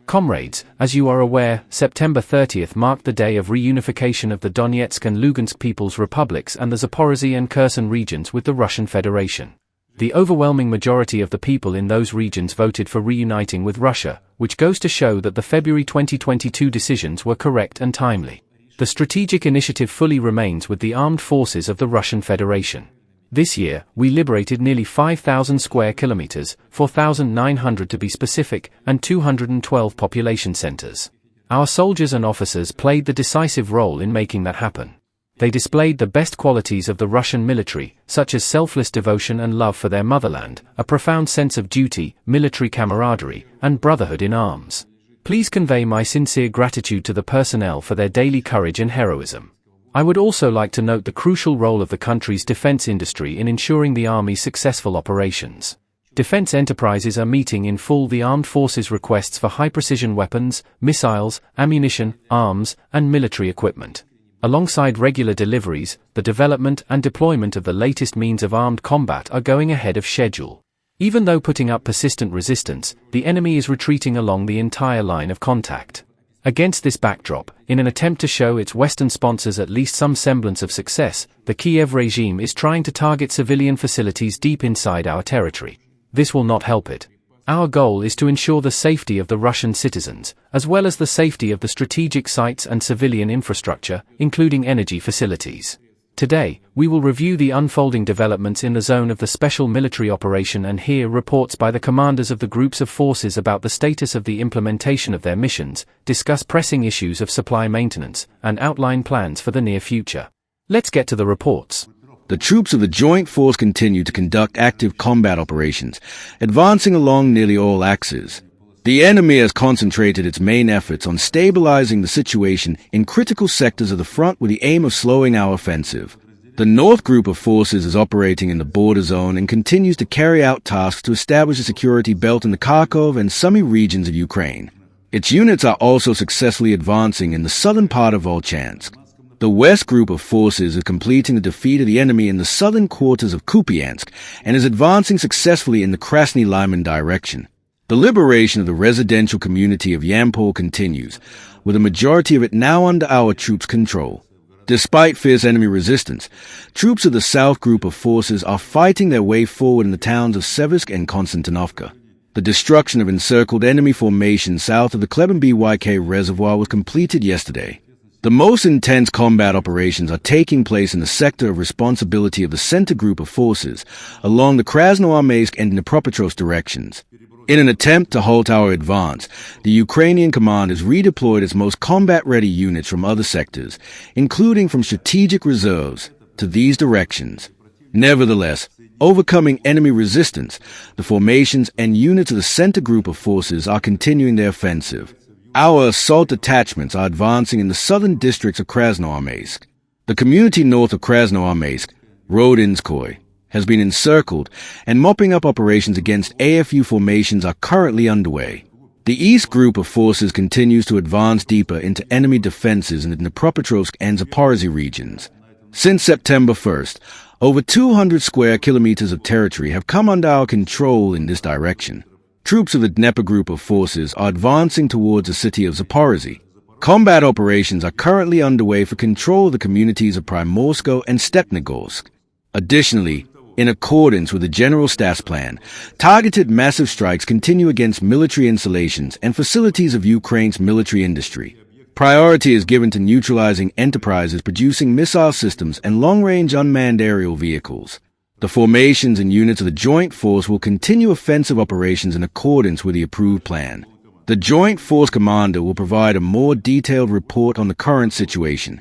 Comrades, as you are aware, September 30th marked the day of reunification of the Donetsk and Lugansk People's Republics and the Zaporozhye and Kherson regions with the Russian Federation. The overwhelming majority of the people in those regions voted for reuniting with Russia, which goes to show that the February 2022 decisions were correct and timely. The strategic initiative fully remains with the armed forces of the Russian Federation. This year, we liberated nearly 5,000 square kilometers, 4,900 to be specific, and 212 population centers. Our soldiers and officers played the decisive role in making that happen. They displayed the best qualities of the Russian military, such as selfless devotion and love for their motherland, a profound sense of duty, military camaraderie, and brotherhood in arms. Please convey my sincere gratitude to the personnel for their daily courage and heroism. I would also like to note the crucial role of the country's defense industry in ensuring the Army's successful operations. Defense enterprises are meeting in full the armed forces' requests for high-precision weapons, missiles, ammunition, arms, and military equipment. Alongside regular deliveries, the development and deployment of the latest means of armed combat are going ahead of schedule. Even though putting up persistent resistance, the enemy is retreating along the entire line of contact. Against this backdrop, in an attempt to show its Western sponsors at least some semblance of success, the Kiev regime is trying to target civilian facilities deep inside our territory. This will not help it. Our goal is to ensure the safety of the Russian citizens, as well as the safety of the strategic sites and civilian infrastructure, including energy facilities. Today, we will review the unfolding developments in the zone of the special military operation and hear reports by the commanders of the groups of forces about the status of the implementation of their missions, discuss pressing issues of supply maintenance, and outline plans for the near future. Let's get to the reports. The troops of the Joint Force continue to conduct active combat operations, advancing along nearly all axes. The enemy has concentrated its main efforts on stabilizing the situation in critical sectors of the front with the aim of slowing our offensive. The North Group of Forces is operating in the border zone and continues to carry out tasks to establish a security belt in the Kharkov and Sumy regions of Ukraine. Its units are also successfully advancing in the southern part of Volchansk. The West Group of Forces is completing the defeat of the enemy in the southern quarters of Kupiansk and is advancing successfully in the Krasny Lyman direction. The liberation of the residential community of Yampol continues, with a majority of it now under our troops' control. Despite fierce enemy resistance, troops of the South Group of Forces are fighting their way forward in the towns of Seversk and Konstantinovka. The destruction of encircled enemy formations south of the Klebenbyk reservoir was completed yesterday. The most intense combat operations are taking place in the sector of responsibility of the Center Group of Forces, along the Krasnoarmeysk and Dnipropetrovsk directions. In an attempt to halt our advance, the Ukrainian command has redeployed its most combat-ready units from other sectors, including from strategic reserves, to these directions. Nevertheless, overcoming enemy resistance, the formations and units of the Center Group of Forces are continuing their offensive. Our assault detachments are advancing in the southern districts of Krasnoarmeysk. The community north of Krasnoarmeysk, Rodinskoy, has been encircled, and mopping up operations against AFU formations are currently underway. The East Group of Forces continues to advance deeper into enemy defenses in the Dnipropetrovsk and Zaporozhye regions. Since September 1st, over 200 square kilometers of territory have come under our control in this direction. Troops of the Dnieper Group of Forces are advancing towards the city of Zaporozhye. Combat operations are currently underway for control of the communities of Primorsko and Stepnogorsk. Additionally, in accordance with the General Staff's plan, targeted massive strikes continue against military installations and facilities of Ukraine's military industry. Priority is given to neutralizing enterprises producing missile systems and long-range unmanned aerial vehicles. The formations and units of the Joint Force will continue offensive operations in accordance with the approved plan. The Joint Force Commander will provide a more detailed report on the current situation.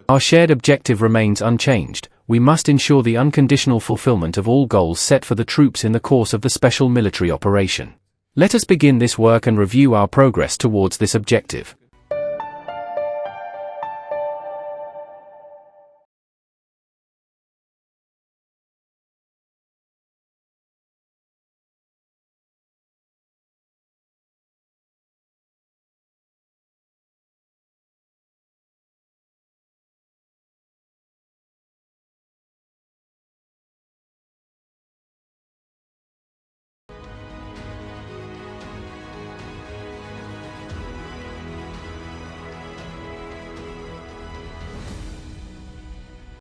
Our shared objective remains unchanged. We must ensure the unconditional fulfillment of all goals set for the troops in the course of the special military operation. Let us begin this work and review our progress towards this objective.